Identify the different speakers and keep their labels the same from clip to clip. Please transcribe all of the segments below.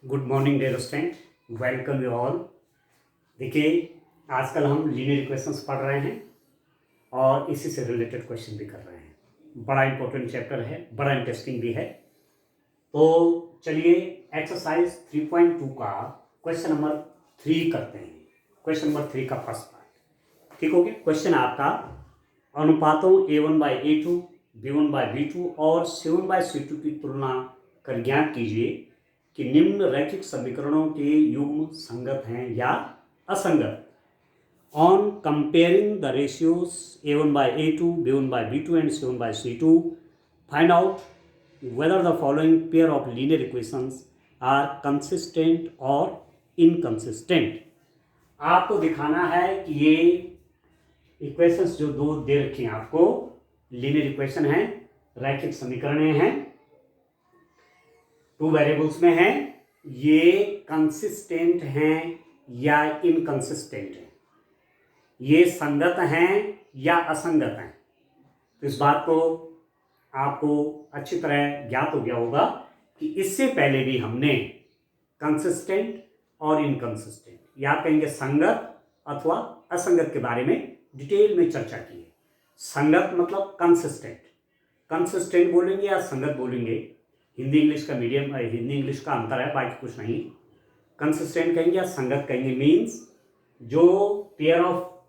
Speaker 1: Good morning dear student, welcome you all. देखिए, आजकल हम लीनियर इक्वेशंस पढ़ रहे हैं और इसी से रिलेटेड क्वेश्चन भी कर रहे हैं। बड़ा इंपॉर्टेंट चैप्टर है, बड़ा इंटरेस्टिंग भी है। तो चलिए एक्सरसाइज 3.2 का क्वेश्चन नंबर 3 करते हैं। क्वेश्चन नंबर 3 का फर्स्ट पार्ट, ठीक हो गया। क्वेश्चन आपका, अनुपातों A1/A2, B1/B2 और C1/C2 की तुलना कर ज्ञात कीजिए कि निम्न रैखिक समीकरणों के युग्म संगत हैं या असंगत। On comparing the ratios A1/A2, B1/B2 and C1/C2, find out whether the following pair of linear equations are consistent or inconsistent। आपको दिखाना है कि ये इक्वेशंस जो दो दे रखी हैं आपको, लीनियर इक्वेशन है, रैखिक समीकरण हैं, टू वेरिएबल्स में हैं, ये कंसिस्टेंट हैं या इनकंसिस्टेंट हैं, ये संगत हैं या असंगत हैं। तो इस बात को आपको अच्छी तरह ज्ञात हो गया होगा कि इससे पहले भी हमने कंसिस्टेंट और इनकंसिस्टेंट या कहेंगे संगत अथवा असंगत के बारे में डिटेल में चर्चा की है। संगत मतलब कंसिस्टेंट, कंसिस्टेंट बोलेंगे या संगत बोलेंगे, हिंदी इंग्लिश का मीडियम, हिंदी इंग्लिश का अंतर है, बाकी कुछ नहीं। कंसिस्टेंट कहेंगे या संगत कहेंगे, मीन्स जो पेयर ऑफ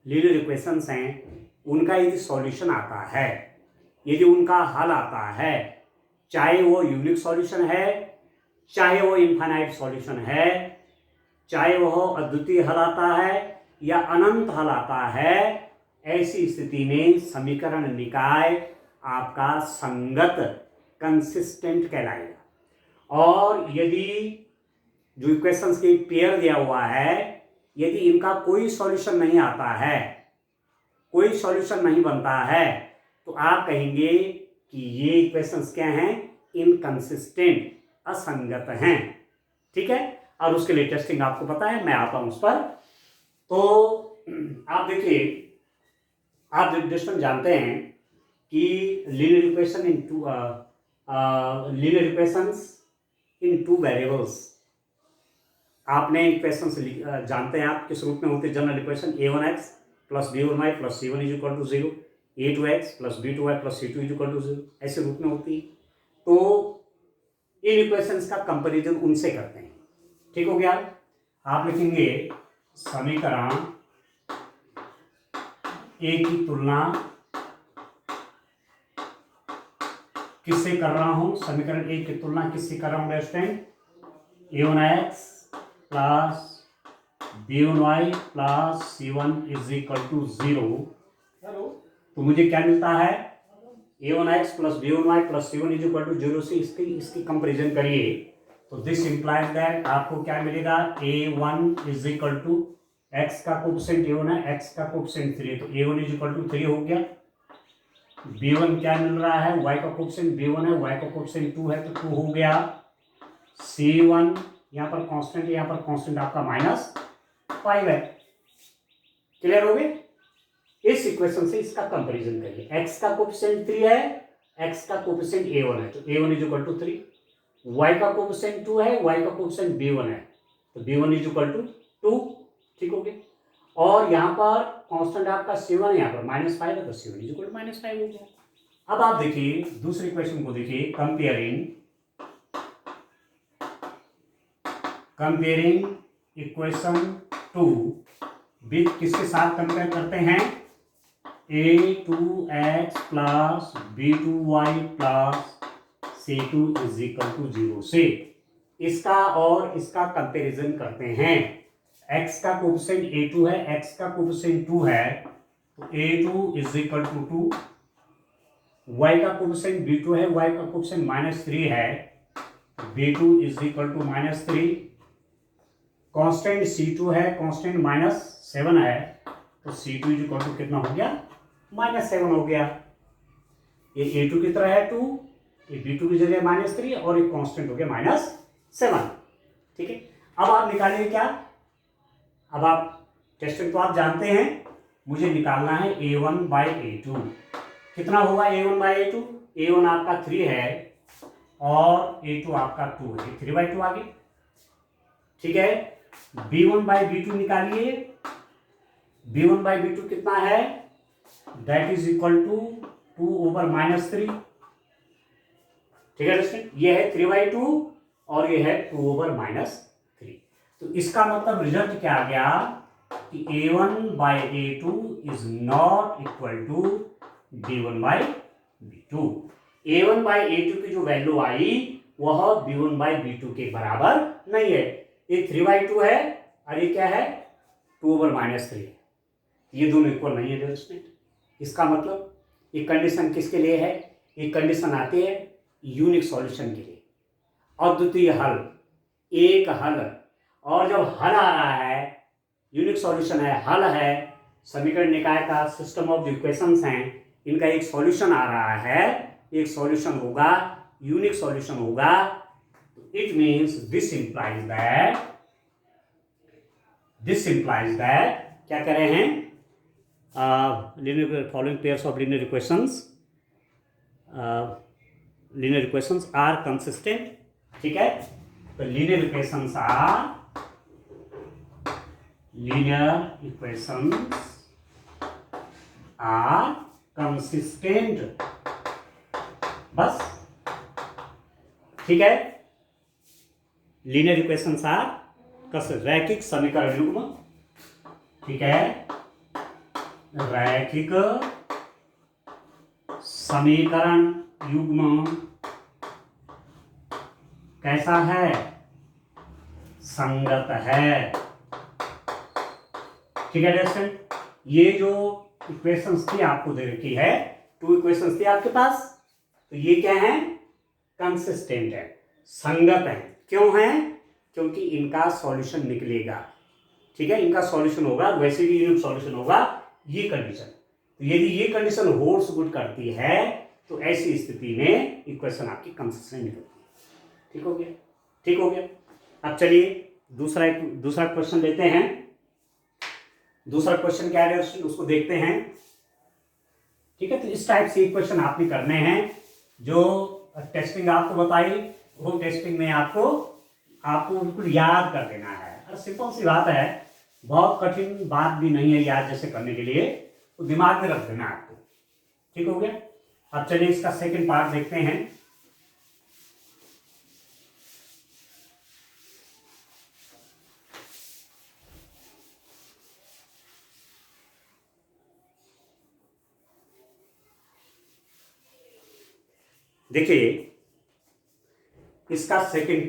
Speaker 1: लीनियर इक्वेशंस हैं उनका यदि सॉल्यूशन आता है, यदि उनका हल आता है, चाहे वो यूनिक सॉल्यूशन है, चाहे वो इनफाइनाइट सॉल्यूशन है, चाहे वह अद्वितीय हल आता है या अनंत हल आता है, ऐसी स्थिति में समीकरण निकाय आपका संगत कंसिस्टेंट कहलाएगा। और यदि जो इक्वेशंस के पेयर दिया हुआ है, यदि इनका कोई सॉल्यूशन नहीं आता है, कोई सॉल्यूशन नहीं बनता है, तो आप कहेंगे कि ये इक्वेशंस क्या हैं, इनकंसिस्टेंट, असंगत हैं। ठीक है, और उसके लिए टेस्टिंग आपको पता है, मैं आता हूं उस पर। तो आप देखिए, आप डिस्टेंस जानते हैं कि linear equation in two linear equations in two variables, आपने इक्वेशंस जानते हैं आप किस रूप में होते हैं। General equation A1x plus B1y plus C1 is equal to 0, A2x plus B2y plus C2 is equal to 0, ऐसे रूप में होती है। तो इन इक्वेशंस का कंपैरिजन उनसे करते हैं। ठीक हो गया। आप लिखेंगे समीकरण ए की तुलना किससे कर रहा हूं, समीकरण ए की तुलना किससे कर रहा हूं student, A1x plus B1y plus C1 is equal to 0। तो मुझे क्या मिलता है, A1x plus B1y plus C1 is equal to 0 से इसकी कंपेरिजन करिए, तो दिस इंप्लाइज दैट आपको क्या मिलेगा, A1 is equal to x का कोएफिशिएंट A1 है, x का कोएफिशिएंट 3, तो A1 इज इक्वल टू 3 हो गया। B1 क्या मिल रहा है, y का कोएफिशिएंट B1 है, y का कोएफिशिएंट 2 है, तो 2 हो गया। C1 यहाँ पर कांस्टेंट है, यहाँ पर कांस्टेंट आपका -5 है। क्लियर हो गए। इस इक्वेशन से इसका कंपैरिजन करिए, x का कोएफिशिएंट 3 है, x का कोएफिशिएंट A1 है, तो A1 is equal to 3, y का कोएफिशिएंट 2 है, y का कोएफिशिएंट B1 है, तो B1 इज इक्वल टू 2। ठीक हो गया। और यहाँ पर कांस्टेंट आपका C1 है, यहाँ पर -5 है, तो C1 इज इक्वल टू -5 हो गया। अब आप देखिए दूसरी इक्वेशन को, देखिए कंपेयरिंग इक्वेशन 2 विद किसके साथ कंपेयर करते हैं, A2x plus B2y plus C2 is equal to 0 से इसका और इसका कंपेरिजन करते हैं। x का कोएफिशिएंट A2 है, x का कोएफिशिएंट 2 है, तो A2 is equal to 2, y का कोएफिशिएंट B2 है, y का कोएफिशिएंट -3 है, B2 is equal to -3, constant C2 है, कांस्टेंट -7 है, तो C2 इज इक्वल टू कितना हो गया, -7 हो गया। ये A2 की तरह है 2, ये B2 की जगह -3 और एक कांस्टेंट हो गया -7। ठीक है, अब आप निकालिए क्या, अब आप टेस्टिंग तो आप जानते हैं, मुझे निकालना है A1/A2। कितना होगा A1/A2, A1 आपका 3 है और A2 आपका 2 है, 3/2 आ गया। ठीक है। b1/b2 निकालिए, b1/b2 कितना है, दैट इज इक्वल टू 2/-3। ठीक है दोस्तों, ये है 3/2 और ये है 2/-3। तो इसका मतलब रिजल्ट क्या आ गया कि a1/a2 is not equal to b1/b2। a1/a2 की जो वैल्यू आई वह b1/b2 के बराबर नहीं है। ये 3/2 है और ये क्या है 2/-3 है। ये दोनों इक्वल नहीं है दोस्तों। इसका मतलब ये कंडीशन किसके लिए है, ये कंडीशन आती है यूनिक सॉल्यूशन के लिए। अद्वितीय हल, एक हल, और जब हल आ रहा है, यूनिक सॉल्यूशन है, हल है, समीकरण निकाय का सिस्टम ऑफ इक्वेशंस हैं, इनका एक सॉल्यूशन आ रहा है, एक सॉल्यूशन होगा, यूनिक सॉल्यूशन होगा, it means this implies that क्या कह रहे हैं, linear following pairs of linear equations are consistent। ठीक है, तो linear equations are consistent। बस, ठीक है, linear equations are रैखिक समीकरण युग्म। ठीक है, रैखिक समीकरण युग्म कैसा है, संगत है। ठीक है दोस्तों, ये जो इक्वेशंस थी आपको दे रखी है, 2 इक्वेशंस थी आपके पास, तो ये क्या है, कंसिस्टेंट है, संगत है। क्यों है, क्योंकि इनका सॉल्यूशन निकलेगा। ठीक है, इनका सॉल्यूशन होगा, वैसे भी यूनिक सॉल्यूशन होगा, ये कंडीशन। तो यदि ये कंडीशन होल्ड्स गुड करती है तो ऐसी स्थिति में इक्वेशन आपकी कंसिस्टेंट निकलती है। ठीक हो गया, ठीक हो गया। अब चलिए दूसरा क्वेश्चन लेते हैं। दूसरा क्वेश्चन क्या है उसको देखते हैं। ठीक है, तो इस टाइप से इक्वेशन आपने करने हैं। जो टेस्टिंग आपको बताई वो टेस्टिंग में आपको बिल्कुल याद कर देना है। और सिंपल सी बात है, बहुत कठिन बात भी नहीं है याद जैसे करने के लिए, तो दिमाग में रख देना आपको। ठीक हो गया। अब चलिए इसका सेकंड पार्ट देखते हैं। देखिए इसका सेकंड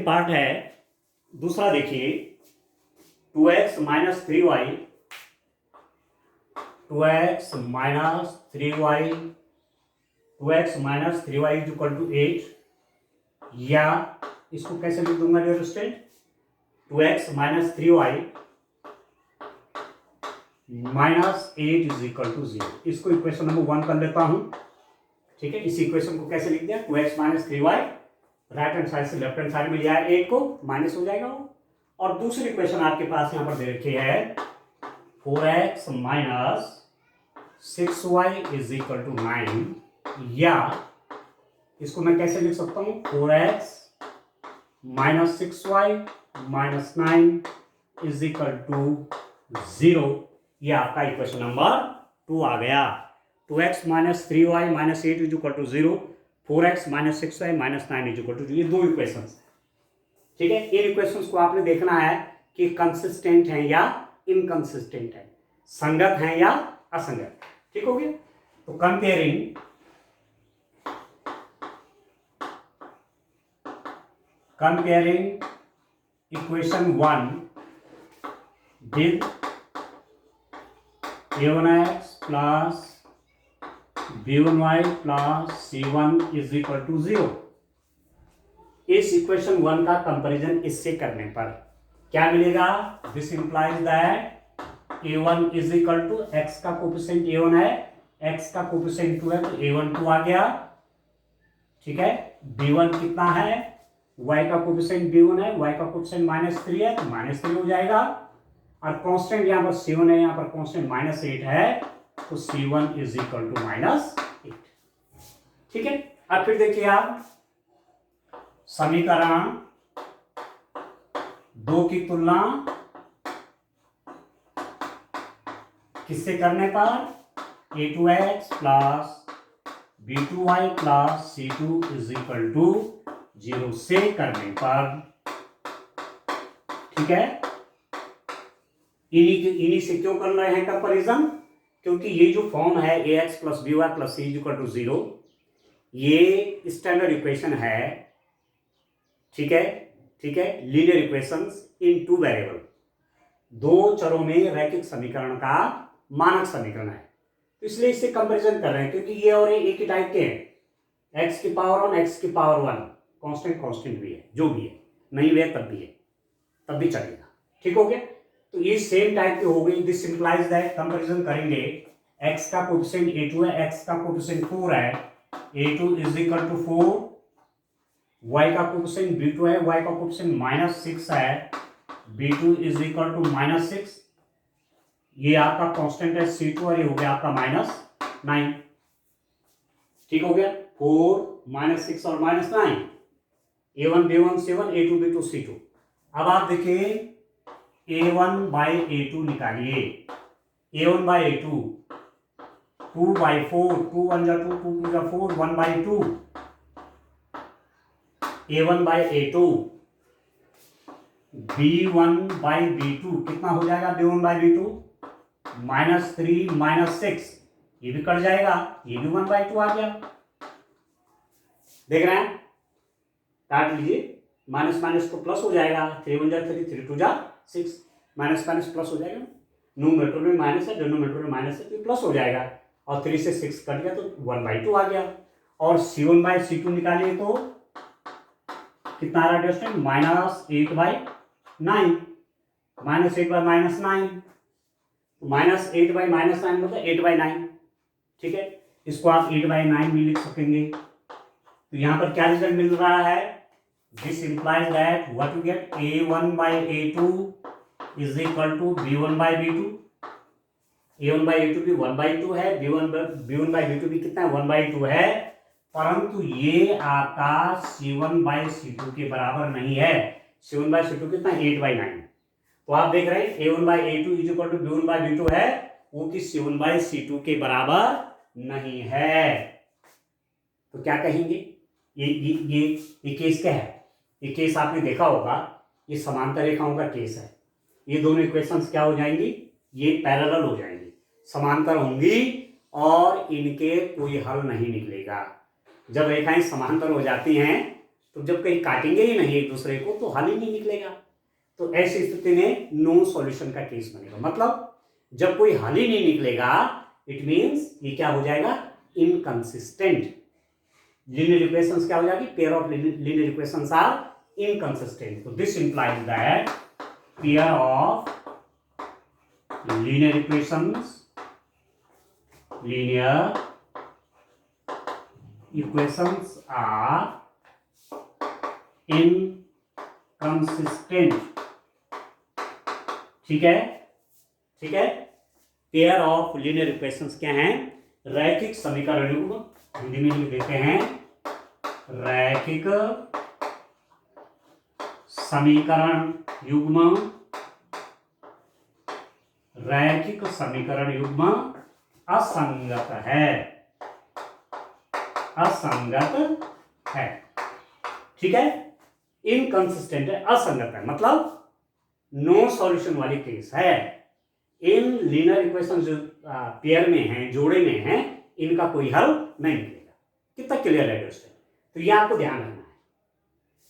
Speaker 1: पार्ट है दूसरा। देखिए 2x - 3y 8, या इसको कैसे लिख दूंगा डियर स्टूडेंट, 2x - 3y -8 = 0। इसको इक्वेशन नंबर 1 कर लेता हूं। ठीक है, इस इक्वेशन को कैसे लिख दिया, 2x - 3y, right hand side से लेफ्ट हैंड साइड में लिया है, 8 को माइनस हो जाएगा वो। और दूसरी इक्वेशन आपके पास यहां पर दे रखी है 4x - 6y = 9, या इसको मैं कैसे लिख सकता हूं, 4x - 6y - 9 = 0। ये आपका इक्वेशन नंबर 2 आ गया। 2x - 3y - 8 = 0, 4x - 6y - 9 = 0। ये 2 इक्वेशंस। ठीक है, इन इक्वेशंस को आपने देखना है कि कंसिस्टेंट है या इनकंसिस्टेंट है, संगत है या असंगत। ठीक हो गया। तो comparing equation 1 with a1x plus b1y plus c1 = 0। इस इक्वेशन 1 का कंपैरिजन इससे करने पर क्या मिलेगा, this implies that a1 = x का कोफिशिएंट a1 है, x का कोफिशिएंट 2 है, तो a1 2 आ गया। ठीक है, b1 कितना है, y का कोफिशिएंट b1 है, y का कोफिशिएंट -3 है, तो -3 हो जाएगा। और कांस्टेंट यहां पर c1 है, यहां पर कांस्टेंट -8 है, तो c1 = -8। ठीक है, अब फिर देखिए आप समीकरण दो की तुलना किससे करने पर a2x plus b2y plus c2 is equal to 0 से करने पर, ठीक है। इन्हीं से क्यों कर रहे हैं कंपैरिजन, क्योंकि ये जो फॉर्म है ax plus by plus c is equal to 0, ये स्टैंडर्ड इक्वेशन है, ठीक है, ठीक है। Linear equations in two variable, दो चरों में रैखिक समीकरण का मानक समीकरण है, तो इसलिए इससे कंपैरिजन कर रहे हैं, क्योंकि ये और ये एक ही टाइप के हैं। x की पावर 1 x की पावर 1, कांस्टेंट भी है, जो भी है, नहीं भी है तब भी है, तब भी चलेगा, ठीक हो गया। तो ये सेम टाइप के हो गई। दिस सिंप्लाइज दैट, कंपैरिजन करेंगे, x का कोएफिशिएंट a2 है, x का कोएफिशिएंट 4 है, a2 is equal to 4, y का कोएफिशिएंट b2 है, y का कोएफिशिएंट -6 है, b2 इज इक्वल टू -6, ये आपका कांस्टेंट है c2 और ये हो गया आपका -9, ठीक हो गया। 4 -6 और -9, a1 b1 c1, a2 b2 c2। अब आप देखिए a1 बाई a2 निकालिए, a1 बाई a2 2/4, 2 1 जा 2, 2 2 जा 4, 1/2, a1 by a2, b1 by b2 कितना हो जाएगा, b1 बाई b2 -3 -6, ये भी कट जाएगा, ये भी 1/2 आ गया, देख रहे हैं, काट लीजिए, माइनस माइनस तो प्लस हो जाएगा, 3 1 जा 3, 3 2 जा 6, माइनस माइनस प्लस हो जाएगा, न्यूमरेटर में माइनस है, डिनोमिनेटर में माइनस है, तो प्लस हो जाएगा, और 3 से 6 कट गया तो 1/2 आ गया। और c1 बाई c2 निकालिए तो कितना आ रहा है डिस्टेंस, -8/9, -8/-9, -8/-9 मतलब 8/9, ठीक है। इसको आप 8/9 भी लिख सकेंगे। तो यहां पर क्या रिजल्ट मिल रहा है, this implies that what you get, a1 by a2 is equal to b1 by b2, a1 by a2 भी 1/2 है, b1 बाई b2 भी कितना है, 1/2 है, परंतु ये आपका c1 बाई c2 के बराबर नहीं है। c1 बाई c2 कितना, 8/9। तो आप देख रहे हैं a1 by a2 is equal to b1 by b2 है, वो कि c1 बाई c2 के बराबर नहीं है। तो क्या कहेंगे, ये केस क्या है, ये केस आपने देखा होगा, ये समांतर रेखाओं का केस है। ये दोनों इक्वेशंस क्या हो जाएंगी, ये पैरेलल हो जाएंगी, समांतर होंगी और इनके कोई हल नहीं निकलेगा। जब रेखाएं समांतर हो जाती हैं तो जब कहीं काटेंगे ही नहीं एक दूसरे को तो हल ही नहीं निकलेगा। तो ऐसी स्थिति में नो सॉल्यूशन का केस बनेगा, मतलब जब कोई हल ही नहीं निकलेगा, इट मीन्स ये क्या हो जाएगा, इनकंसिस्टेंट। लीनियर इक्वेशंस क्या हो जाएगी, pair of linear equations are inconsistent. तो this implies that pair of linear equations are inconsistent, ठीक है, ठीक है। पेयर ऑफ लीनियर इक्वेशंस क्या हैं, रैखिक समीकरण युग्म, हिंदी में लिख देते हैं रैखिक समीकरण युग्म, रैखिक समीकरण युग्म असंगत है, असंगत है, ठीक है। इनकंसिस्टेंट है, असंगत है, मतलब नो सॉल्यूशन वाली केस है। इन लीनियर इक्वेशन जो पेयर में हैं, जोड़े में हैं, इनका कोई हल नहीं निकलेगा। कितना क्लियर है दोस्तों, तो ये आपको ध्यान रखना है,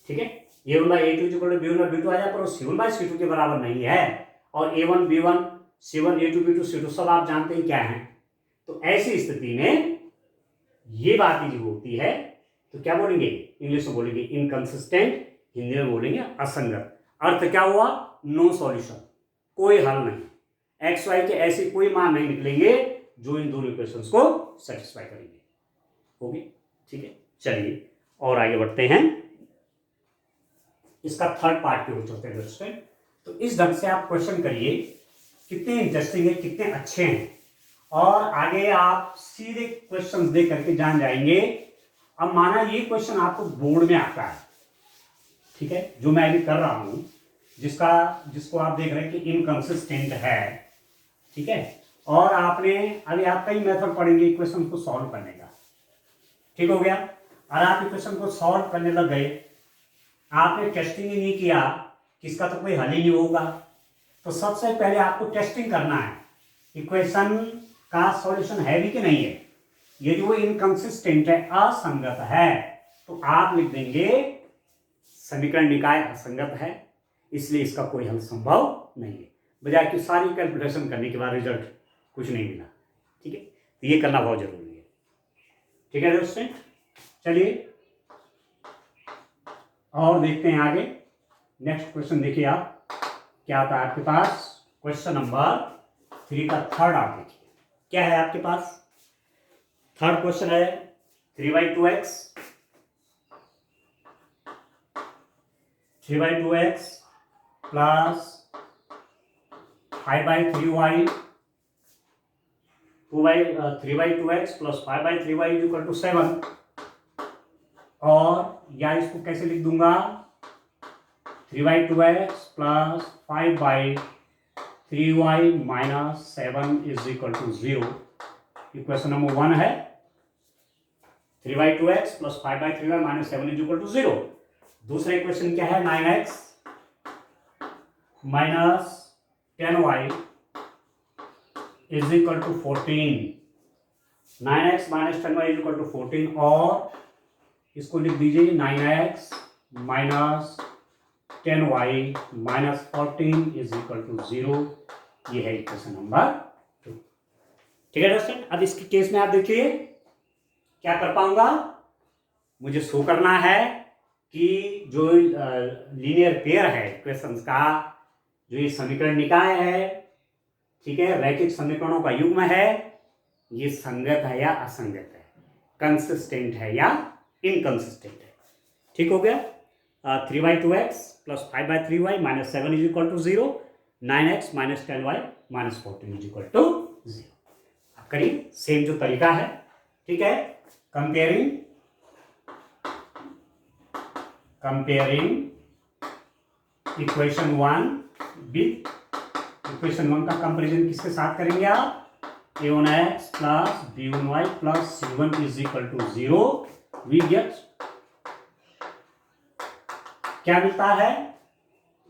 Speaker 1: ठीक है। a1 by a2 b1 by b2 आ जाए, पर c1 बाई c2 के बराबर नहीं है, और a1 b1 c1 a2 b2 c2 सब आप जानते हैं क्या है। तो ऐसी स्थिति में ये बात ही जो होती है, तो क्या बोलेंगे, इंग्लिश में बोलेंगे इनकंसिस्टेंट, हिंदी में बोलेंगे असंगत। अर्थ क्या हुआ, नो सॉल्यूशन, कोई हल नहीं, एक्स वाई के ऐसे कोई मान नहीं निकलेंगे जो इन दोनों इक्वेशंस को सेटिस्फाई करेंगे। होगी, ठीक है। चलिए और आगे बढ़ते हैं, इसका थर्ड पार्ट पे हो चलते हैं दोस्तों। तो इस ढंग से आप क्वेश्चन करिए, कितने इंटरेस्टिंग है, कितने अच्छे हैं, और आगे आप सीधे क्वेश्चंस दे करके जान जाएंगे। अब माना ये क्वेश्चन आपको बोर्ड में आता है, ठीक है, जो मैं अभी कर रहा हूं, जिसको आप देख रहे हैं कि इनकंसिस्टेंट है, ठीक है। और आपने अभी आप कई मेथड पढ़ेंगे इक्वेशन को सॉल्व करने का, ठीक हो गया। और आप इक्वेशन को सॉल्व करने लग गए, आपने टेस्टिंग ही नहीं किया, किसका तो कोई हल ही नहीं होगा। तो सबसे पहले आपको टेस्टिंग करना है इक्वेशन का सॉल्यूशन है भी कि नहीं है। यदि वो इनकंसिस्टेंट है, असंगत है, तो आप लिख देंगे समीकरण निकाय असंगत है, इसलिए इसका कोई हल संभव नहीं है। बजाय कि सारी कैलकुलेशन करने के बाद रिजल्ट कुछ नहीं मिला, ठीक है। तो ये करना बहुत जरूरी है, ठीक है दोस्तों। चलिए और देखते हैं आगे। नेक्स्ट क्वेश्चन देखिए आप, क्या था आपके पास, क्वेश्चन नंबर 3 का थर्ड आप देखिए क्या है आपके पास। थर्ड क्वेश्चन है 3/2x plus 5/3y 3/2x plus 5/3y equal to 7। और या इसको कैसे लिख दूंगा, 3/2x plus 5/3y minus 7 is equal to 0। Equation number 1 है 3/2x plus 5/3y minus 7 is equal to 0। दूसरा इक्वेशन क्या है, 9x minus 10y is equal to 14। 9x minus 10y is equal to 14, और इसको लिख दीजिए 9x minus 10y minus 14 is equal to 0। ये है इक्वेशन नंबर 2, ठीक है दोस्तों। अब इसके केस में आप देखिए क्या कर पाऊंगा, मुझे शो करना है कि जो लीनियर पेयर है इक्वेशंस का, जो ये समीकरण निकाय है, ठीक है, रैखिक समीकरणों का युग्म है, ये संगत है या असंगत है, कंसिस्टेंट है या इनकंसिस्टेंट है, ठीक हो गया। 3/2x plus 5/3y minus 7 is equal to 0, 9x minus 10y minus 14 is equal to 0। आप करिए सेम जो तरीका है, ठीक है। कंपेयरिंग इक्वेशन 1 विथ इक्वेशन 1 का कंपेरिजन किसके साथ करेंगे आप, a1x plus b1y plus c1 is equal to 0। We get क्या मिलता है,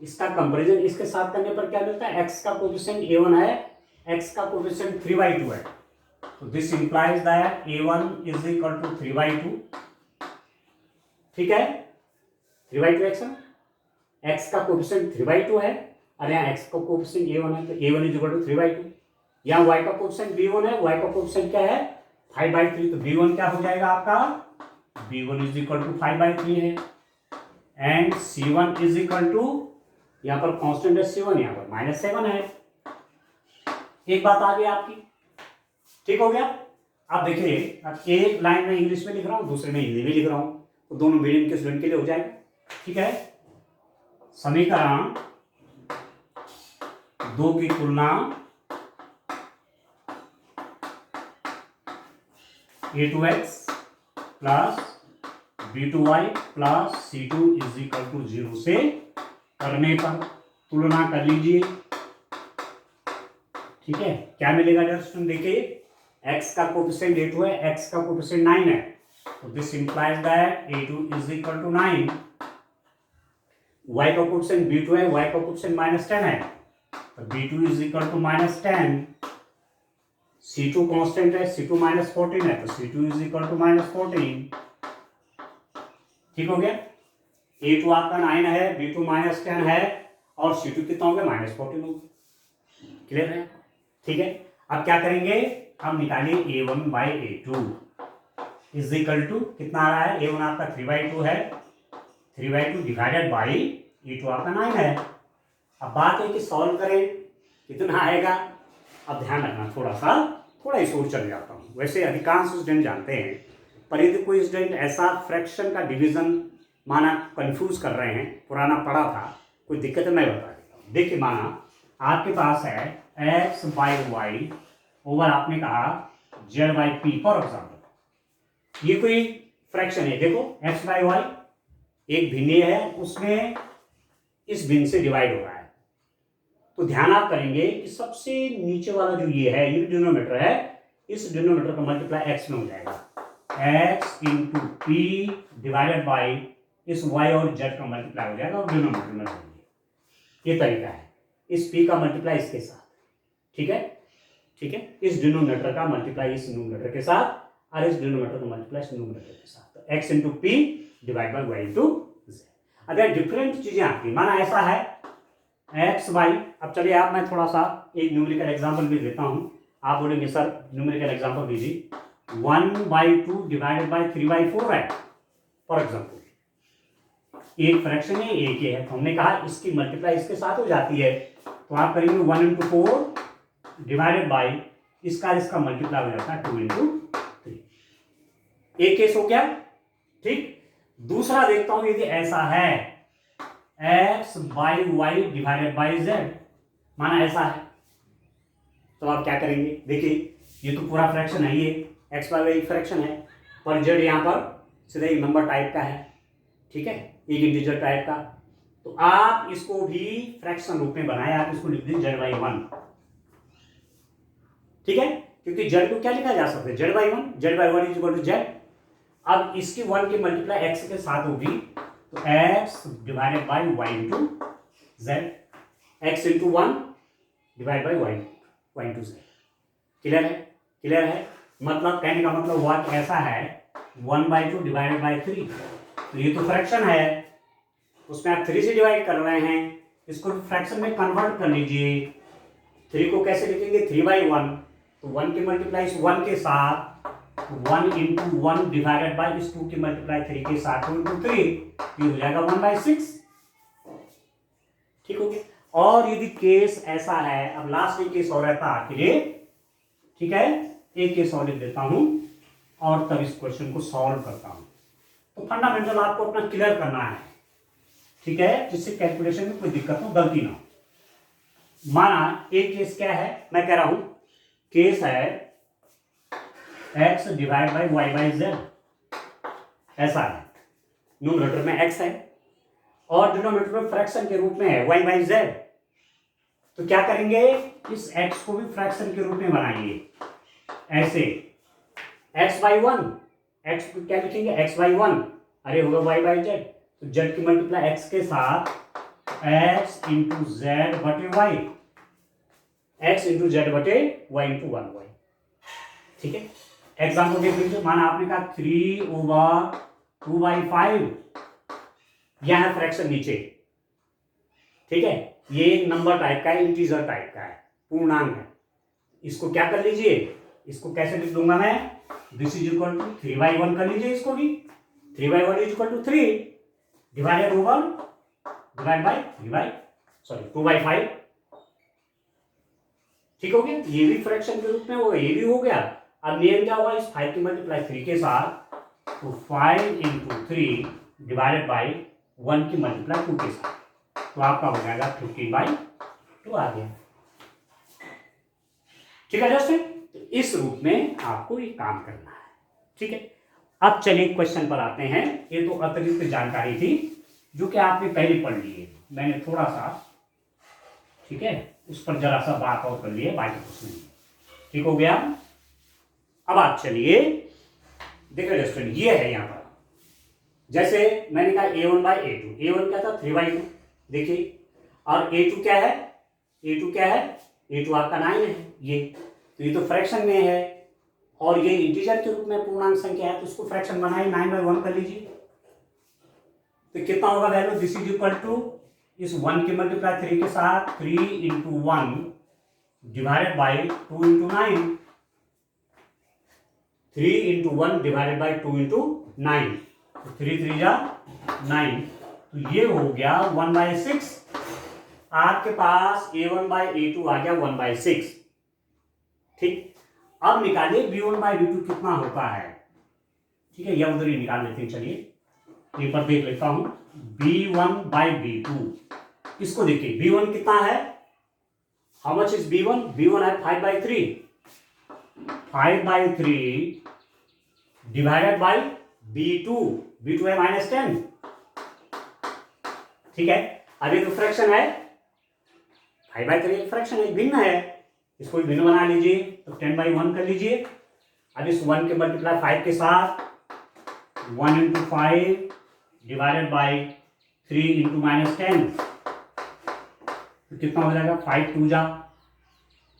Speaker 1: इसका कंपेरिजन इसके साथ करने पर क्या मिलता है, x का कोएफिशिएंट a1 है, x का कोएफिशिएंट 3/2 है, तो this implies that a1 is equal to 3/2, ठीक है। 3/2 x का कोएफिशिएंट 3/2 है, और यहाँ x का कोएफिशिएंट a1 है, तो a1 इज इक्वल टू 3/2। यहाँ y का कोएफिशिएंट b1 है, y का कोएफिशिएंट क्या है 5/3, तो b1 क्या हो जाएगा आपका, b1 इज इक्वल टू 5/3 है, and c1 is equal to, यहाँ पर कांस्टेंट है c1, यहाँ पर माइनस 7 है। एक बात आ गई आपकी, ठीक हो गया। अब देखिए, अब एक लाइन में इंग्लिश में लिख रहा हूँ, दूसरे में हिंदी में लिख रहा हूँ, तो दोनों मीडियम के स्टूडेंट के लिए हो जाएगा, ठीक है। समीकरण 2 की तुलना a2x plus b2y plus c2 is equal to 0 से करने पर तुलना कर लीजिए, ठीक है। क्या मिलेगा दोस्तों, देखिए x का कोएफिशिएंट a2 है, x का कोएफिशिएंट 9 है, तो this implies that a2 is equal to 9। y का कोएफिशिएंट b2 है, y का कोएफिशिएंट माइनस 10 है, तो b2 is equal to minus 10। c2 constant है, c2 माइनस 14 है, तो c2 is equal to minus 14, ठीक हो गया। a2 आपका 9 है, b2 माइनस 10 है, और c2 कितना हो गया, माइनस 14 हो गया, क्लियर है, ठीक है। अब क्या करेंगे, हम निकालिए a1/a2 इज इक्वल टू कितना आ रहा है, a1 आपका 3/2 है, 3/2 डिवाइडेड बाई a2 आपका 9 है। अब बात है कि सॉल्व करें कितना आएगा। अब ध्यान रखना, थोड़ा ही सोच चल जाता हूँ, वैसे अधिकांश स्टूडेंट जानते हैं, पर यदि कोई स्टूडेंट ऐसा फ्रैक्शन का डिवीजन माना कंफ्यूज कर रहे हैं, पुराना पढ़ा था, कोई दिक्कत है, मैं बता देता हूँ। देखिए माना आपके पास है x/y ओवर आपने कहा z/p फॉर एग्जाम्पल, ये कोई फ्रैक्शन है, देखो x/y एक भिन्न है, उसमें इस भिन्न से डिवाइड हो रहा है। तो ध्यान आप करेंगे कि सबसे नीचे वाला जो ये है, ये डिनोमिनेटर है, इस डिनोमिनेटर का मल्टीप्लाई एक्स में हो जाएगा, x into P divided by इस वाई और जेड का मल्टीप्लाई हो जाएगा और डिनोमिनेटर में रहेंगे। ये तरीका है, इस पी का मल्टीप्लाई इसके साथ, ठीक है, ठीक है, इस डिनोमिनेटर का मल्टीप्लाई इस न्यूमरेटर के साथ और इस डिनोमिनेटर का मल्टीप्लाई इस न्यूमरेटर के साथ। तो x into p divide by y into z. अगर डिफरेंट चीजें आती, माना ऐसा है एक्स वाई। अब चलिए आप, मैं थोड़ा सा एक न्यूमेरिकल एग्जांपल भी देता हूं। आप बोलेंगे सर न्यूमेरिकल एग्जांपल दीजिए। 1/2 डिवाइडेड बाई 3/4 है फॉर एग्जांपल, एक फ्रैक्शन है, एक ही है, तो हमने कहा इसकी मल्टीप्लाई इसके साथ हो जाती है, तो आप करेंगे 1 इंटू 4 डिवाइडेड बाई इसका मल्टीप्लाई हो जाता है 2 इंटू 3। एक केस हो गया, ठीक। दूसरा देखता हूं, यदि ऐसा है x by y divided by z, माना ऐसा है, तो आप क्या करेंगे? देखिए ये तो पूरा फ्रैक्शन है, ये एक्स बाई वाई फ्रैक्शन है, पर जेड यहां पर सीधा एक नंबर टाइप का है, ठीक है, एक इंटीजर टाइप का। तो आप इसको भी फ्रैक्शन रूप में बनाए, आप इसको लिख दीजिए जेड बाई 1, ठीक है, क्योंकि जेड को क्या लिखा जा सकता है? Z by 1, z by 1 is equal to z. अब इसकी 1 की मल्टीप्लाई एक्स के साथ होगी, तो x divided by y into z, x into 1 divide by y, y into z. Clear है? क्लियर है? मतलब कहने का मतलब हुआ कि ऐसा है 1/2 डिवाइडेड बाई 3, तो ये तो फ्रैक्शन है, उसमें आप 3 से डिवाइड कर रहे हैं, इसको फ्रैक्शन में कन्वर्ट कर लीजिए। 3 को कैसे लिखेंगे? 3/1, तो 1 की मल्टीप्लाई इस 1 के साथ, 1 इंटू 1 डिवाइडेड बाई इस 2 की मल्टीप्लाई 3 के साथ, 2 इंटू 3, ये हो जाएगा 1/6, ठीक हो गया। और यदि केस ऐसा है, अब लास्ट एक केस और रहता आखिर, ठीक है, एक केस और लिख देता हूं और तब इस क्वेश्चन को सॉल्व करता हूं। तो फंडामेंटल आपको अपना क्लियर करना है, ठीक है, जिससे कैलकुलेशन में कोई दिक्कत हो, गलती ना हो। माना एक केस क्या है, मैं कह रहा हूं केस है x divide by y by z, ऐसा है, न्यूमरेटर में एक्स है और डिनोमिनेटर में फ्रैक्शन के रूप में है वाई बाई जेड। तो क्या करेंगे? इस एक्स को भी फ्रैक्शन के रूप में बनाएंगे, ऐसे एक्स बाई 1, एक्स को क्या लिखेंगे? एक्स बाई 1, अरे होगा वाई बाई जेड, तो जेड की मल्टीप्लाई एक्स के साथ एक्स इंटू जेड बटे वाई, एक्स इंटू जेड बटे वाई इंटू 1 वाई, ठीक है। एग्जाम्पल देख लीजिए, माना आपने कहा 3/2/5, यह है फ्रैक्शन नीचे, ठीक है, ये एक नंबर टाइप का है, इंटीजर टाइप का है, पूर्णांक है। इसको क्या कर लीजिए, इसको कैसे लिख दूंगा मैं? दिस इज इक्वल टू 3/1 कर लीजिए, इसको भी 3/1 is equal to 3 divided over divide by 2/5, ठीक हो गया। ये भी फ्रैक्शन के रूप में होगा, ये भी हो गया। अब नियम क्या होगा? इस 5 की मल्टीप्लाई 3 के साथ, तो 5 इंटू 3 डिवाइडेड बाई 1 की मल्टीप्लाई 2 के साथ, तो आपका हो जाएगा 15/2 आ गया, ठीक है दोस्तों। तो इस रूप में आपको ये काम करना है, ठीक है। अब चलिए क्वेश्चन पर आते हैं। ये तो अतिरिक्त जानकारी थी जो कि आपने पहले पढ़ ली है, मैंने थोड़ा सा, ठीक है, उस पर जरा सा बात और कर लिया, बाकी कुछ नहीं, ठीक हो गया। अब आप चलिए देखिए दोस्तों, ये है यहां पर, जैसे मैंने कहा a1 बाई a2, a1 क्या था? 3/2, देखिए, और a2 क्या है? a2 क्या है? a2 आपका 9 है, ये तो ये तो फ्रैक्शन में है और ये इंटीजर के रूप में पूर्णांक संख्या है, तो उसको फ्रैक्शन बनाइए, 9/1 कर लीजिए, तो कितना होगा value? This is equal to इस 1 की मल्टीप्लाई 3 के साथ 3 into 1 divided by 2 into 9, 3 into 1 divided by 2 into 9, 3 3 जा 9, तो ये हो गया 1/6। आपके पास a1 बाई a2 आ गया 1/6, ठीक। अब निकालिए b1 बाई b2 कितना होता है, ठीक है, या उधर ही निकाल लेते हैं। चलिए एक बार देख लेता हूं, b1 बाई b2, इसको देखिए, b1 कितना है? How much is b1? b1 है 5/3, 5/3 डिवाइडेड बाई b2, b2 है -10, ठीक है, अब ये तो फ्रैक्शन है, 5/3 फ्रैक्शन है, भिन्न है, इसको भिन्न बना लीजिए, तो 10/1 कर लीजिए। अब इस 1 के मल्टीप्लाई 5 के साथ 1 इंटू 5 डिवाइडेड बाई 3 इंटू -10, तो कितना हो जाएगा, 5 2 जा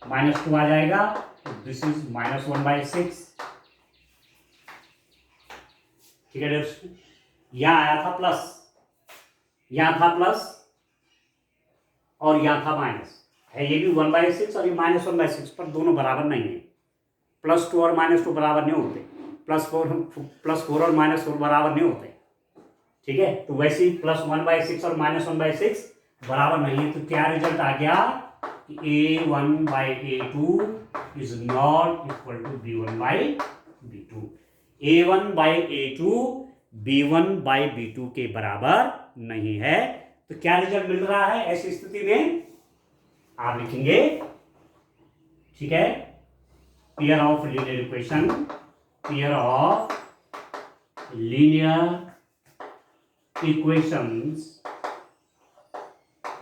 Speaker 1: -2 आ जाएगा, तो दिस इज -1/6। ठीक है दोस्तों, यहां आया था प्लस, यहां था प्लस और यहां था माइनस है, ये भी 1/6 और ये -1/6, पर दोनों बराबर नहीं है, +2 और -2 बराबर नहीं होते, +4 और -4 बराबर नहीं होते। ठीक है, तो वैसे ही +1/6 और -1/6 बराबर नहीं है, तो क्या रिजल्ट आ गया कि A1/A2 is not equal to B1/B2, A1/A2 B1/B2 के बराबर नहीं है। तो क्या रिजल्ट मिल रहा है ऐसी स्थिति में, आप लिखेंगे, ठीक है, pair of linear equation, pair of linear equations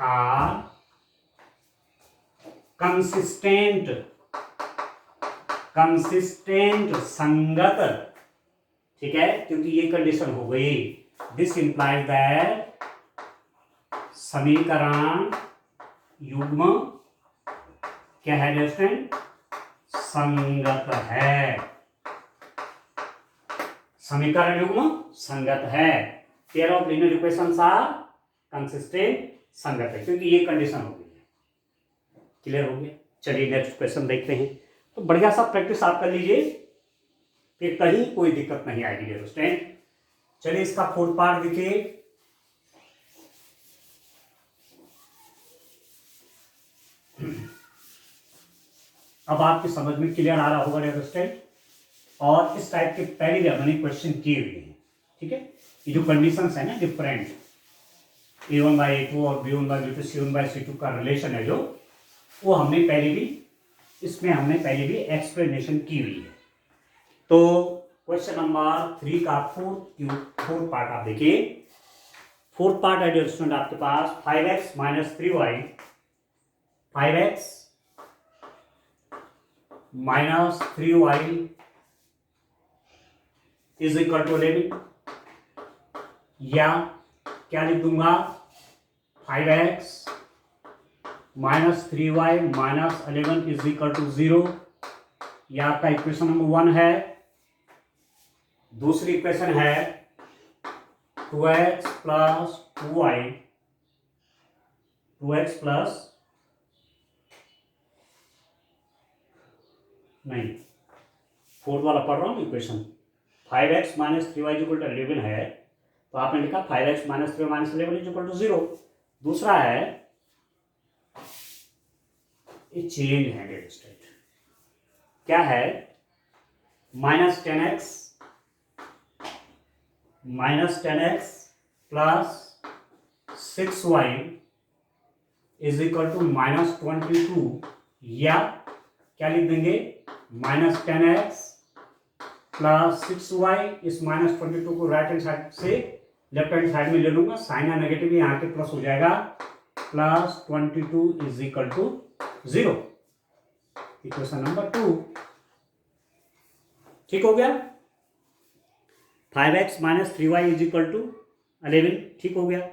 Speaker 1: are consistent, संगत। ठीक है, क्योंकि ये कंडीशन हो गई, दिस इंप्लाइज दैट समीकरण युग्म क्या है दोस्तों, संगत है, समीकरण युग्म संगत है, pair of linear equations are consistent, संगत है, क्योंकि ये कंडीशन हो गई है। क्लियर हो गया, चलिए नेक्स्ट क्वेश्चन देखते हैं। तो बढ़िया सा प्रैक्टिस आप कर लीजिए, फिर कहीं कोई दिक्कत नहीं आएगी दोस्तों। चलिए इसका 4th पार्ट देखिए। अब आपकी समझ में क्लियर आ रहा होगा दोस्तों, और इस टाइप के पहले भी हमने क्वेश्चन किए हुए हैं। ठीक है, ये जो कंडीशंस है ना डिफरेंट, A1/A2 और B1/B2 C1/C2 का रिलेशन है जो, वो हमने पहले भी, इसमें हमने पहले भी एक्सप्लेनेशन की हुई है। तो क्वेश्चन नंबर 3 का 4th पार्ट आप देखिए। 4th पार्ट है जो स्टूडेंट आपके पास 5x - 3y, 5x - 3y is equal to 11, या क्या लिख दूंगा, 5x - 3y - 11 is equal to 0, यह आपका इक्वेशन नंबर 1 है। दूसरी इक्वेशन है 2x + 2y, 2x प्लस नहीं, 4th वाला पढ़ रहा हूँ इक्वेशन, 5x - 3y = 11 है, तो आपने लिखा 5x - 3y - 11 = 0। दूसरा है, ये चेंज है डेट स्टेट, क्या है, -10x plus 6y is equal to -22, या क्या लिख देंगे, -10x प्लस 6y, इस -22 को राइट हैंड साइड से लेफ्ट हैंड साइड में ले लूंगा, साइन है नेगेटिव, यहाँ के प्लस हो जाएगा, +22 is equal to 0, equation number 2। ठीक हो गया, 5x - 3y is equal to 11, ठीक हो गया,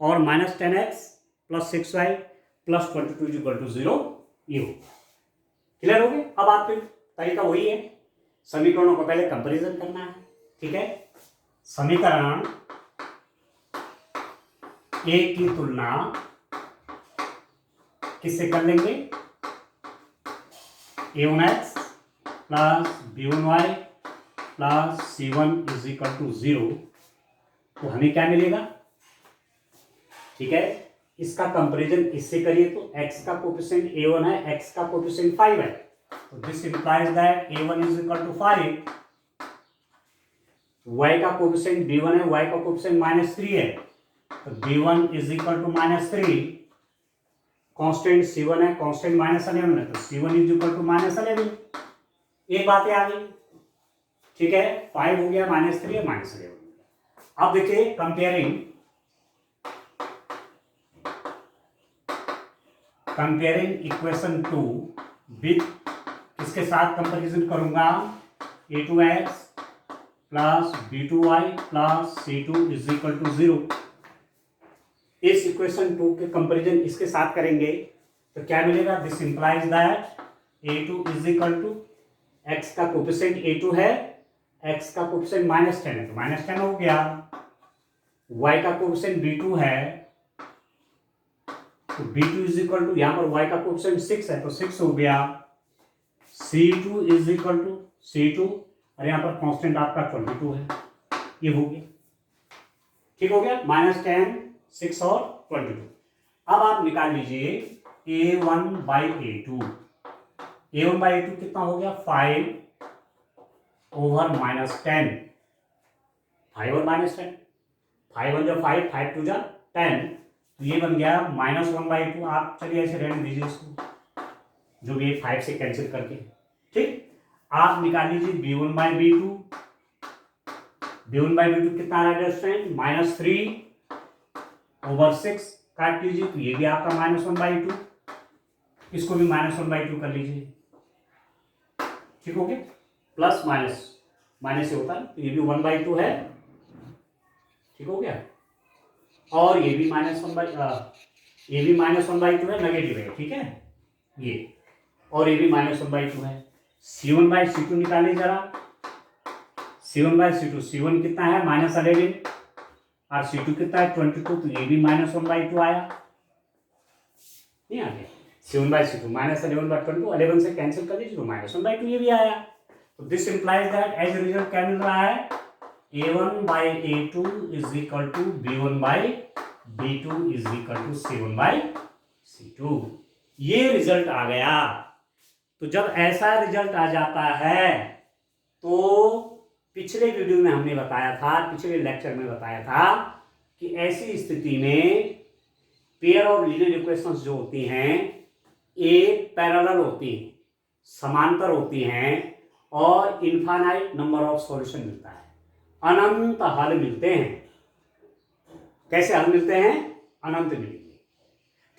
Speaker 1: और -10x plus 6y plus 22 is equal to 0, ये हो क्लियर हो गया। अब आपके तरीका वही है, समीकरणों को पहले कंपैरिजन करना है। ठीक है, समीकरण ए की तुलना किससे कर लेंगे, A1x plus B1y plus C1 is equal to 0, तो हमें क्या मिलेगा। ठीक है, इसका कंपैरिजन इससे करिए तो x का कोफिशिएंट A1 है, x का कोफिशिएंट 5 है, तो this implies that A1 is equal to 5, y का कोफिशिएंट B1 है, y का कोफिशिएंट -3 है, तो B1 is equal to -3, constant C1 है, कांस्टेंट -11 है, तो C1 इज इक्वल टू -11, एक बात है आ गई। ठीक है, 5 हो गया, -3 है, -11। अब देखिए कंपेयरिंग कंपेयरिंग इक्वेशन 2 विथ किसके साथ कंपैरिजन करूंगा, a2x plus b2y plus c2 is equal to 0। इस इक्वेशन 2 के कंपैरिजन इसके साथ करेंगे तो क्या मिलेगा, this implies that a2 is equal to x का कोफिशिएंट a2 है, x का कोफिशिएंट -10 है तो -10 हो गया, y का कोफिशिएंट b2 है तो b2 इज इक्वल टू, यहां पर y का कोफिशिएंट 6 है तो 6 हो गया, c2 is equal to c2 और यहां पर कांस्टेंट आपका 22 है, ये हो गया, ठीक हो गया, -10, 6 और 22। अब आप निकाल लीजिए a1/a2, a1/a2 कितना हो गया, 5 ओवर -10, 5 और -10, 5 1 जो 5, 5 2 जा 10, तो ये बन गया -1/2। आप चलिए ऐसे रहने दीजिए इसको, जो भी 5 से कैंसिल करके, ठीक। आप निकाल लीजिए b1/b2, b1/b2 कितना आ रहा है स्टूडेंट, -3 ओवर 6, काट लीजिए तो ये भी आपका -1/2, इसको भी -1/2 कर लीजिए, ठीक हो गया, प्लस माइनस माइनस से होता है तो ये भी 1/2 है, ठीक हो गया, और ये भी ये भी -1/2 है, नेगेटिव है, ठीक है ये, और ये भी -1/2 है। c1/c2 निकालिए जरा, c1/c2, c1 कितना है -11 और c2 कितना है 22, तो ये भी -1/2 आया, नहीं आ गया, c1/c2 -11/22, 11 से कैंसिल कर लीजिए तो -1/2 ये भी आया, तो this implies that as result क्या मिल रहा है, a1/a2 is equal to b1/b2 is equal to c1/c2, ये रिजल्ट आ गया। तो जब ऐसा रिजल्ट आ जाता है तो पिछले वीडियो में हमने बताया था, पिछले लेक्चर में बताया था कि ऐसी स्थिति में पेयर ऑफ लीनियर इक्वेशंस जो होती हैं एक पैरेलल होती हैं, समांतर होती हैं और इनफाइनाइट नंबर ऑफ सॉल्यूशन मिलता है, अनंत हल मिलते हैं। कैसे हल मिलते हैं, अनंत मिलेंगे,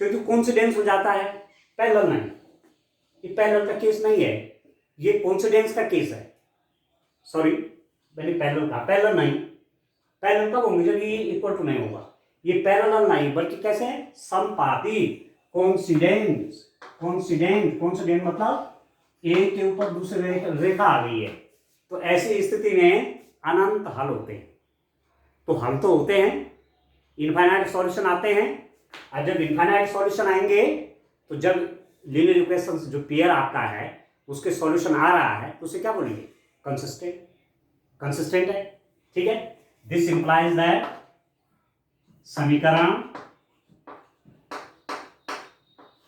Speaker 1: क्योंकि कोइंसिडेंस हो जाता है, पैरेलल नहीं, ये पैरेलल का केस नहीं है, ये कोइंसिडेंस का केस है, सॉरी मैंने पैरेलल कहा, पैरेलल नहीं, पैरेलल कब होंगे जब ये इक्वल टू नहीं होगा, ये पैरेलल नहीं बल्कि कैसे है, समपाती, कोइंसिडेंस, कोइंसिडेंट मतलब एक के ऊपर दूसरे रेखा आ गई है, तो ऐसी स्थिति में अनंत हल होते हैं। तो हल तो होते हैं, इनफाइनाइट सॉल्यूशन आते हैं, और जब इनफाइनाइट सॉल्यूशन आएंगे तो जब लीनियर इक्वेशंस जो पेयर आपका है उसके सॉल्यूशन आ रहा है तो उसे क्या बोलेंगे, कंसिस्टेंट है, ठीक है। दिस इंप्लाइज दैट समीकरण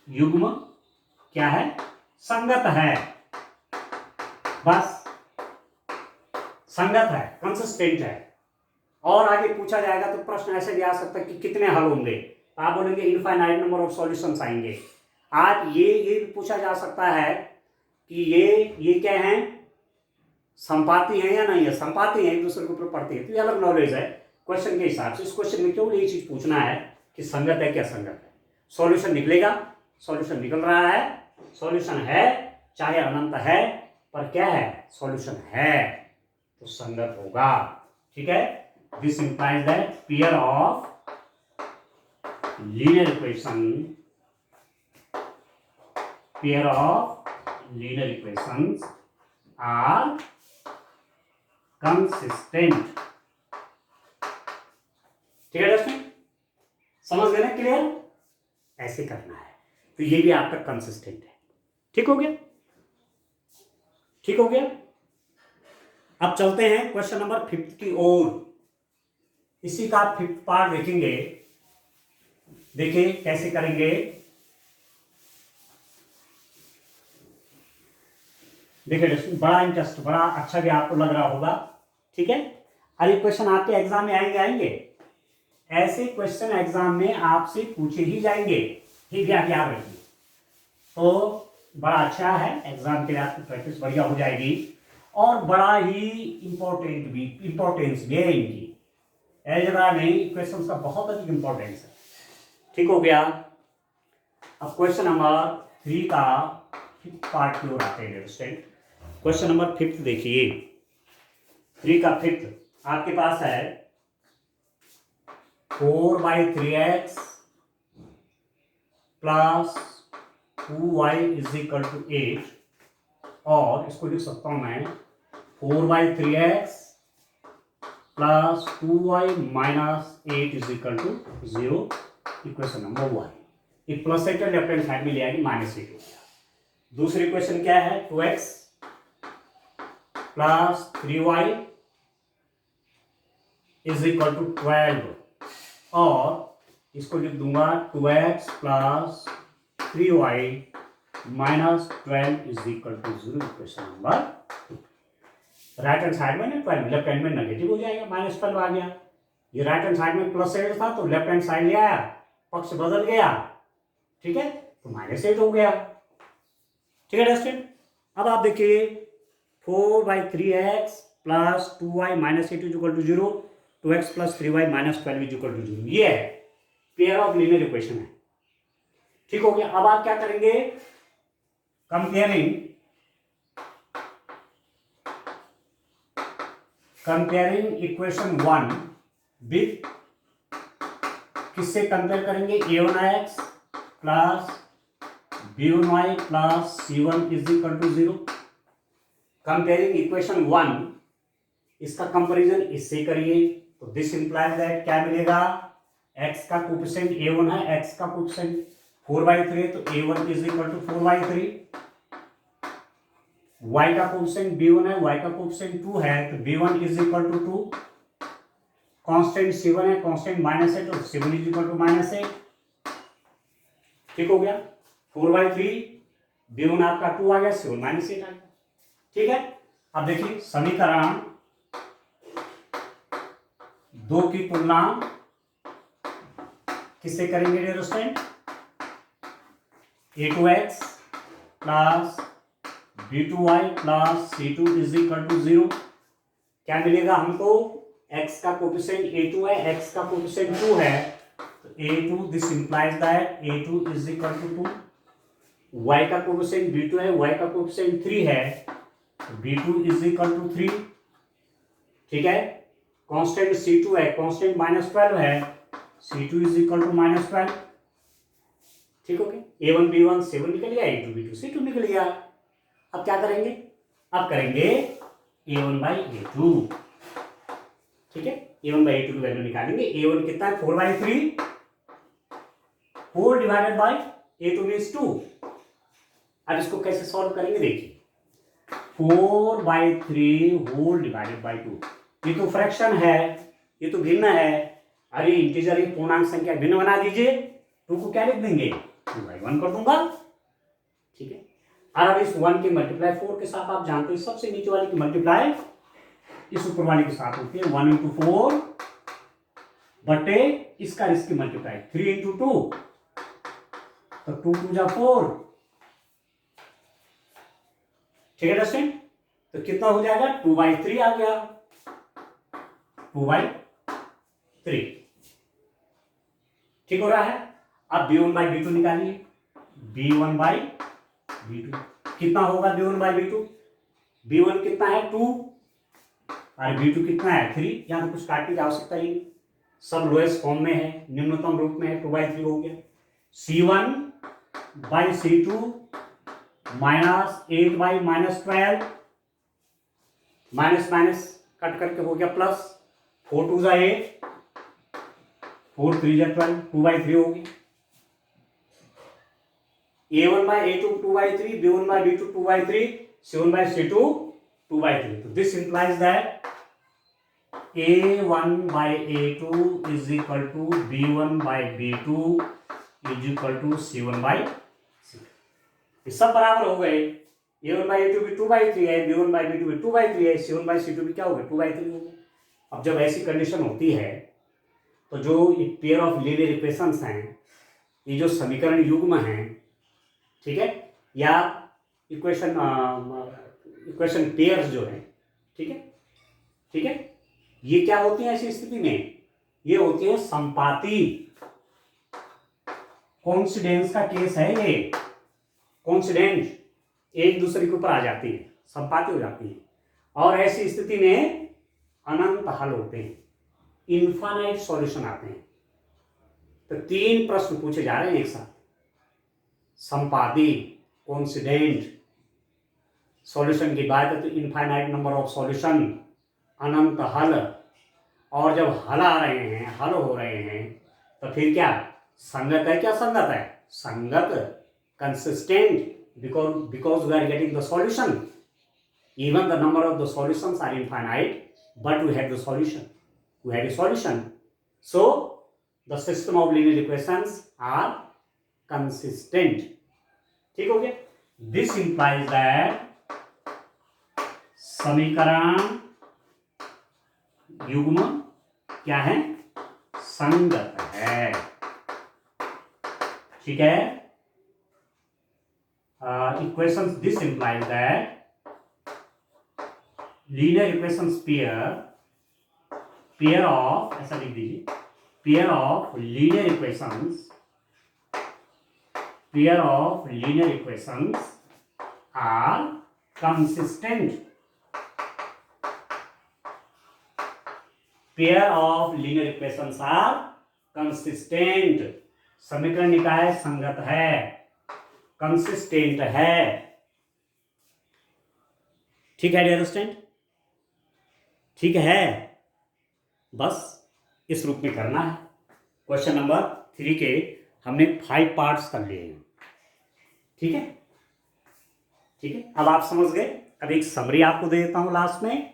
Speaker 1: युग्म क्या है, संगत है, बस संगत है, कंसिस्टेंट है। और आगे पूछा जाएगा तो प्रश्न ऐसे भी आ सकता है कि कितने हल होंगे, आप बोलेंगे इनफाइनाइट नंबर ऑफ सॉल्यूशंस आएंगे। आप ये भी पूछा जा सकता है कि ये क्या है, संपाती है या नहीं है, संपाती है, एक दूसरे के ऊपर पड़ती है, तो ये अलग नॉलेज है क्वेश्चन के हिसाब से। इस क्वेश्चन में केवल ये चीज पूछना है कि संगत है क्या संगत है, सॉल्यूशन निकलेगा, सॉल्यूशन निकल रहा है, सॉल्यूशन है चाहे अनंत है पर क्या है, सॉल्यूशन है तो संगत होगा, ठीक है। This implies that pair of linear equations are consistent, ठीक है दोस्तों, समझ गए ना, क्लियर, ऐसे करना है, तो ये भी आपका कंसिस्टेंट है, ठीक हो गया, ठीक हो गया। अब चलते हैं क्वेश्चन नंबर 5 की ओर, इसी का 5th पार्ट देखेंगे, देखिए कैसे करेंगे, देखिए बड़ा इंटरेस्ट, बड़ा अच्छा भी आपको लग रहा होगा, ठीक है। अरे क्वेश्चन आपके एग्जाम में आएंगे, ऐसे क्वेश्चन एग्जाम में आपसे पूछे ही जाएंगे, ठीक है, आप याद रखिए, तो बड़ा अच्छा है, एग्जाम के लिए आपकी प्रैक्टिस बढ़िया हो जाएगी, और बड़ा ही इंपॉर्टेंस भी है इनकी, अलजेब्रा में इक्वेशंस का बहुत अधिक इंपॉर्टेंस है, ठीक हो गया। अब क्वेश्चन नंबर 3 का फिफ्थ पार्ट की ओर आते हैं स्टूडेंट। क्वेश्चन नंबर 5 देखिए, 3 का 5 आपके पास है 4/3x plus 2y is equal to 8, और इसको लिख सकता हूं मैं 4/3x plus 2y minus 8 is equal to 0। Equation number 1, एक plus side left hand side में ले आएगी, -8 हो गया। दूसरी इक्वेशन क्या है, 2x plus 3y is equal to 12, और इसको लिख दूंगा 2x plus 3y minus 12 is equal to 0। Equation number right hand side में ना 12, लेफ्ट हैंड में नेगेटिव हो जाएगा, -12 आ गया। ये राइट हैंड साइड में प्लस 8 था तो लेफ्ट हैंड साइड ले आया, पक्ष बदल गया, ठीक है, तो -8 हो गया। ठीक है स्टूडेंट, अब आप देखिए 4/3x plus 2y minus 8 is equal to 0, 2x plus 3y minus 12 is equal to 0। ये है पेयर ऑफ लीनियर इक्वेशन है। ठीक हो गया। अब आप क्या करेंगे, कंपेयरिंग इक्वेशन 1 विथ, किससे कंपेयर करेंगे, a1x plus b1y plus c1 is equal to 0। Comparing equation 1, इसका कंपैरिजन इससे करिए तो दिस इंप्लाइज दैट क्या मिलेगा, x का कोएफिशिएंट a1 है, x का कोएफिशिएंट 4/3 तो a1 is equal to 4/3, y का कोएफिशिएंट b1 है, y का कोएफिशिएंट 2 है तो b1 is equal to 2, constant c1 है, कांस्टेंट -8 तो c1 इज इक्वल टू -8। ठीक हो गया, 4/3 b1 आपका 2 आ गया, c1 -8 आ गया। ठीक है, अब देखिए समीकरण 2 की तुलना किससे करेंगे dear student, a2x plus b2y plus c2 is equal to 0। क्या मिलेगा हमको, x का कोएफिशिएंट a2 है, x का कोएफिशिएंट 2 है तो a2, this implies that a2 is equal to 2, y का कोएफिशिएंट b2 है, y का कोएफिशिएंट 3 है तो b2 इज इक्वल टू 3। ठीक है, कांस्टेंट c2 है, कांस्टेंट -12 है, c2 इज इक्वल टू -12। ठीक हो गया, a1 b1 7 निकल गया, a2 b2 c2 निकल गया। अब क्या करेंगे, अब करेंगे a1/a2। ठीक है, a1/a2 की वैल्यू निकालेंगे। a1 कितना है, 4/3, 4 डिवाइडेड बाई a2 मीन्स 2। अब इसको कैसे सॉल्व करेंगे, देखिए 4/3 होल डिवाइडेड बाई 2, ये तो फ्रैक्शन है, ये तो भिन्न है। अरे इंटीजर ही पूर्णांक संख्या भिन्न बना दीजिए, 2 को क्या लिख देंगे, 2/1 कर दूंगा। ठीक है, और अब इस 1 की मल्टीप्लाई 4 के साथ, आप जानते हैं सबसे नीचे वाले की मल्टीप्लाई इस ऊपर वाले के साथ होती है, 1 × 4 बटे इसकी मल्टीप्लाई 3 × 2 तो 2 × 2 = 4। ठीक है दोस्तों, तो कितना हो जाएगा, 2/3 आ गया, 2/3। ठीक हो रहा है। अब b1/b2 निकालिए, b1/b2 कितना होगा, b1/b2, b1 कितना है 2 और b2 कितना है 3। यहां तो कुछ काटने की आवश्यकता ही नहीं, सब लोएस्ट फॉर्म में है, निम्नतम रूप में है, 2/3 हो गया। c1/c2 -8/-12, माइनस माइनस कट करके हो गया प्लस, 4 2 = 8, 4 3 = 12, 2/3 हो गया। a1/a2 2/3, b1/b2 2/3, c1/c2 2/3। तो this implies that a1/a2 is equal to b1/b2 is equal to c1/c2। ये सब बराबर हो गए, a1/a2 भी 2/3 है, b1/b2 भी 2/3 है, c1/c2 भी क्या हो गया, 2/3 हो गया। अब जब ऐसी कंडीशन होती है तो जो पेयर ऑफ लीनियर इक्वेशंस हैं, ये जो समीकरण युग्म हैं, ठीक है, या इक्वेशन पेयर्स जो है, ठीक है, ठीक है, ये क्या होती है ऐसी स्थिति में, ये होती है संपाती। कोइंसिडेंस का केस है ये। कोइंसिडेंट एक दूसरे के ऊपर आ जाती है, संपाती हो जाती है, और ऐसी स्थिति में अनंत हल होते हैं, इनफाइनाइट सॉल्यूशन आते हैं। तो 3 प्रश्न पूछे जा रहे हैं एक साथ, संपादी, कोइंसिडेंट, सॉल्यूशन की बात है तो इनफाइनाइट नंबर ऑफ सॉल्यूशन, अनंत हल, और जब हल आ रहे हैं, हल हो रहे हैं, तो फिर क्या संगत है, क्या संगत है, संगत, consistent, because we are getting the solution. Even the number of the solutions are infinite, but we have the solution. We have a solution. So the system of linear equations are consistent. ठीक हो गया? This implies that समीकरण युग्म क्या है, संगत है। ठीक है, equations, this implies that linear equations pair of, ऐसा लिख दीजिए, pair of linear equations are consistent. Pair of linear equations are consistent. समीकरण निकाय संगत है, कंसिस्टेंट है। ठीक है डियर स्टूडेंट, ठीक है, बस इस रूप में करना है। क्वेश्चन नंबर 3 के हमने 5 पार्ट्स कर लिए हैं। ठीक है, ठीक है, अब आप समझ गए। अब एक समरी आपको दे देता हूं, लास्ट में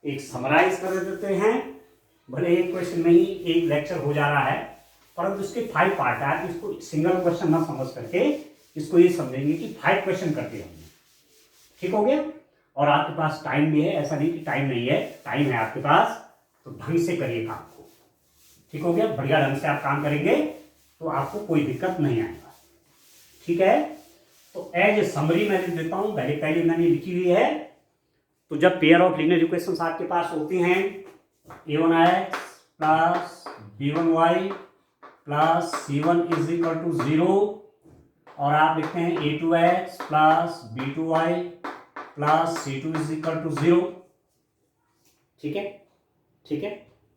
Speaker 1: एक समराइज कर देते हैं। भले एक क्वेश्चन में ही एक लेक्चर हो जा रहा है, परंतु इसके 5 पार्ट है। आप इसको सिंगल क्वेश्चन ना समझ करके इसको ये समझेंगे कि 5 क्वेश्चन करते हमने। ठीक हो गया, और आपके पास टाइम भी है, ऐसा नहीं कि टाइम नहीं है, टाइम है आपके पास, तो ढंग से करिए काम को। ठीक हो गया, बढ़िया ढंग से आप काम करेंगे तो आपको कोई दिक्कत नहीं आएगा। ठीक है, तो एज ए समरी मैं लिख देता हूं, पहले मैंने लिखी हुई है। तो जब पेयर ऑफ लीनियर इक्वेशंस आपके पास होती हैं, a1x plus b1y plus c1 is equal to 0, और आप लिखते हैं a2x plus b2y plus c2 is equal to 0। ठीक है, ठीक है,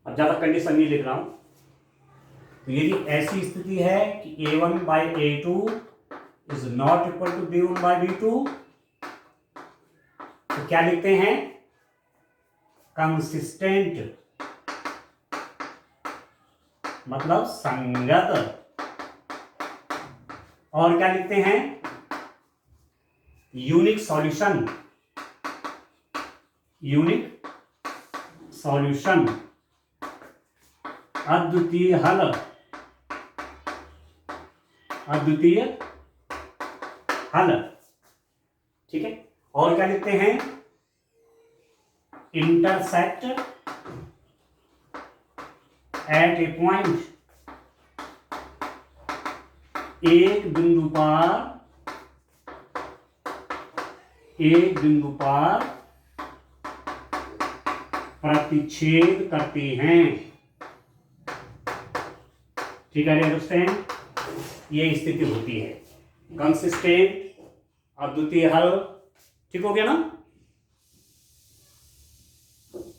Speaker 1: अब ज्यादा कंडीशन नहीं लिख रहा हूं। तो यदि ऐसी स्थिति है कि a1 by a2 is not equal to b1 by b2, तो क्या लिखते हैं, कंसिस्टेंट, मतलब संगत। और क्या लिखते हैं, यूनिक सॉल्यूशन, यूनिक सॉल्यूशन, अद्वितीय हल, अद्वितीय हल। ठीक है, और क्या लिखते हैं, इंटरसेक्ट एट ए पॉइंट, एक बिंदु पर प्रतिच्छेद करते हैं। ठीक है अंडरस्टैंड, ये स्थिति होती है, कंसिस्टेंट, अद्वितीय हल। ठीक हो गया ना,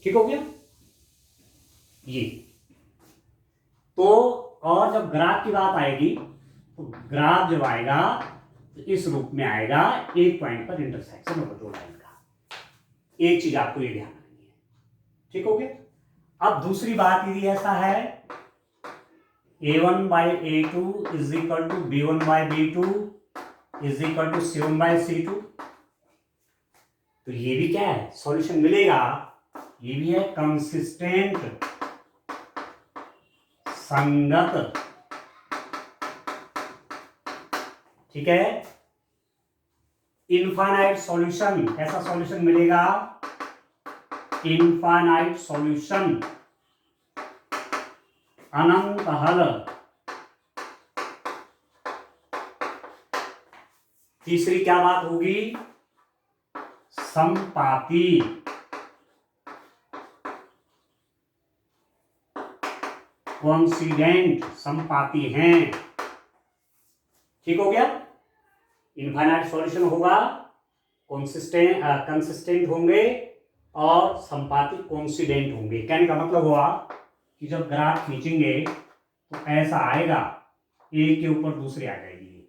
Speaker 1: ठीक हो गया ये। तो और जब ग्राफ की बात आएगी, तो ग्राफ जब आएगा तो इस रूप में आएगा, एक पॉइंट पर इंटरसेक्शन होगा दो लाइन का। एक चीज आपको ये ध्यान रखनी है। ठीक हो गया, अब दूसरी बात यदि ऐसा है, a1 by a2 is equal to b1 by b2 is equal to c1 by c2, तो ये भी क्या है, सॉल्यूशन मिलेगा। ये भी है कंसिस्टेंट, संगत। ठीक है, इनफाइनाइट सॉल्यूशन, ऐसा सॉल्यूशन मिलेगा, इनफाइनाइट सॉल्यूशन, अनंत हल। तीसरी क्या बात होगी, संपाती, कोइंसिडेंट, संपाती हैं। ठीक हो गया। इनफाइनाइट सॉल्यूशन होगा, कंसिस्टेंट होंगे और संपातिक कोइंसिडेंट होंगे। कहने का मतलब हुआ कि जब ग्राफ खींचेंगे तो ऐसा आएगा, एक के ऊपर दूसरे आ जाएगी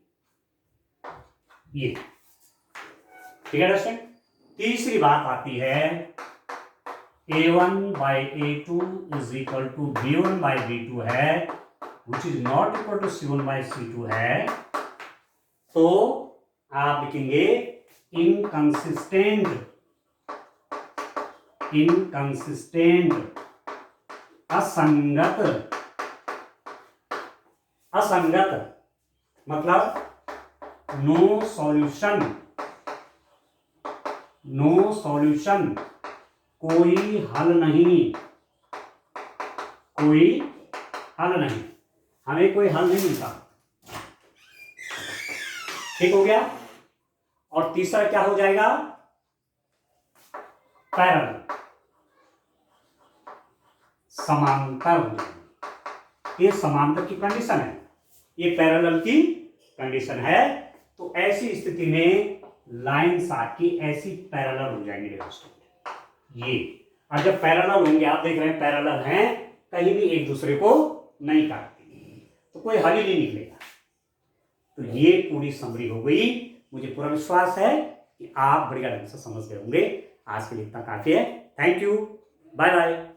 Speaker 1: ये। ठीक है दोस्तों। तीसरी बात आती है A1/A2 is equal to B1/B2 है, which is not equal to C1/C2 है। तो आप लिखेंगे इनकंसिस्टेंट असंगत मतलब नो सॉल्यूशन, कोई हल नहीं, हमें कोई हल नहीं मिलता। ठीक हो गया। और तीसरा क्या हो जाएगा, पैरेलल, समांतर। ये समांतर की कंडीशन है, ये पैरेलल की कंडीशन है। तो ऐसी स्थिति में लाइंस आपकी ऐसी पैरेलल हो जाएंगे दोस्तों ये। और जब पैरेलल होंगे, आप देख रहे हैं पैरेलल हैं, कहीं भी एक दूसरे को नहीं काटती, तो कोई हल ही नहीं निकलेगा। तो ये पूरी समरी हो गई। मुझे पूरा विश्वास है कि आप बढ़िया ढंग से समझ गए होंगे। आज के लिए इतना काफी है। Thank you, bye bye.